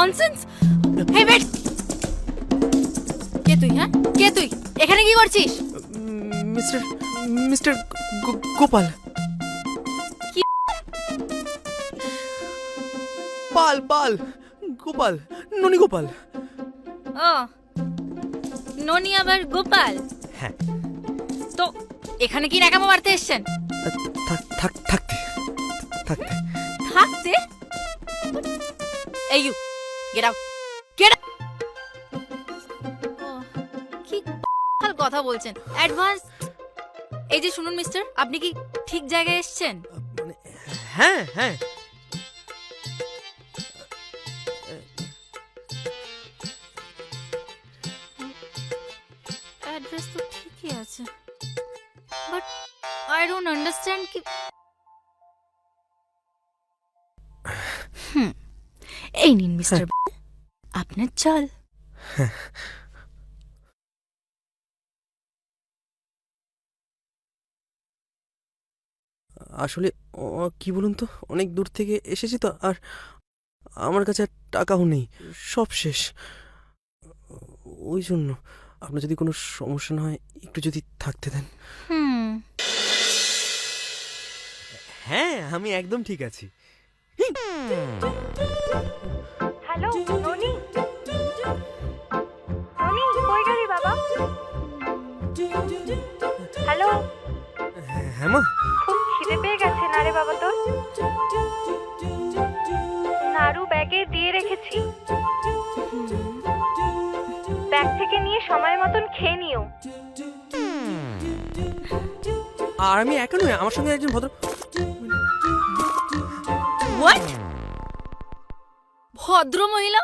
Nonsense. হে wait, কে তুই? হ্যাঁ, কে তুই? এখানে কি করছিস? Mister mister Gopal. কি? পাল পাল গোপাল, ননি গোপাল। ও ননি আবার গোপাল? হ্যাঁ। তো এখানে কি নাকামো মারতে এসছেন? থাকতে থাকতে থাকতে? এই you get out, get out. কি বাল কথা বলছেন অ্যাডভান্স। এই যে শুনুন মিস্টার, আপনি কি ঠিক জায়গায় এসেছেন? মানে হ্যাঁ হ্যাঁ। অ্যাড্রেস তো ঠিকই আছে, বাট আই ডোন্ট আন্ডারস্ট্যান্ড কি। এই নিন মিস্টার, আপনার চাল। আসলে কি বলুন তো, অনেক দূর থেকে এসেছি তো, আর আমার কাছে আর টাকাও নেই, সব শেষ। ওই জন্য আপনার যদি কোনো সমস্যা না হয় একটু যদি থাকতে দেন। হ্যাঁ, আমি একদম ঠিক আছি। হ্যালো ননি, ননি কই গেলি বাবা? হ্যালো, হ্যাঁ মা। খুব খিদে পেয়ে গেছে না রে বাবা তোর? নাড়ু ব্যাগে দিয়ে রেখেছি, ব্যাগ থেকে নিয়ে সময় মতন খেয়ে নিও। আর আমি একা নই, আমার সঙ্গে একজন ভদ্র। হোয়াট? ভদ্র মহিলা?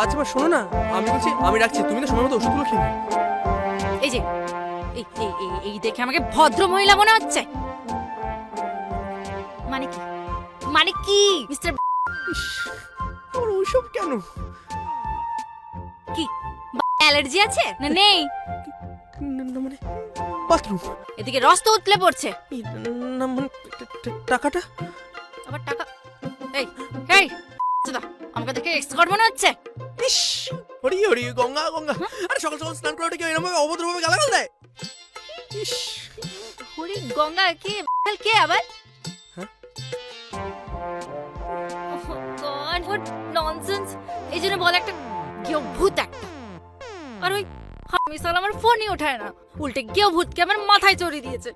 আচ্ছা মা শোনো না, আমি বলছি আমি রাখছি, তুমি তো সময় মতো ওষুধগুলো খেয়ে নিও। এই যে এই দেখে আমাকে ভদ্র মহিলা মনে হচ্ছে? মানে কি, মানে কি মিস্টার? ইস, আমার ওইসব কেন? কি অ্যালার্জি আছে না নেই? না মানে বাথরুম। এদিকে রস তো উতলে পড়ছে। না মানে টাকাটা। আবার টাকা? এই এই দাদা, আমাকে দেখে এক্সপার্ট মনে হচ্ছে? ইস, হরি হরি গঙ্গা গঙ্গা। আরে সকাল সকাল স্নান করে কেউ এরকম অভদ্রভাবে গালাগাল দেয়? ইস, হরি গঙ্গা কে? কে আবার? হ্যাঁ? God what nonsense. এই জন্য বলে একটা কেউ ভূত একটা। আর ওই মিসাল আমার ফোনই ওঠায় না, উল্টে কেউ ভূতকে আমার মাথায় চড়িয়ে দিয়েছে।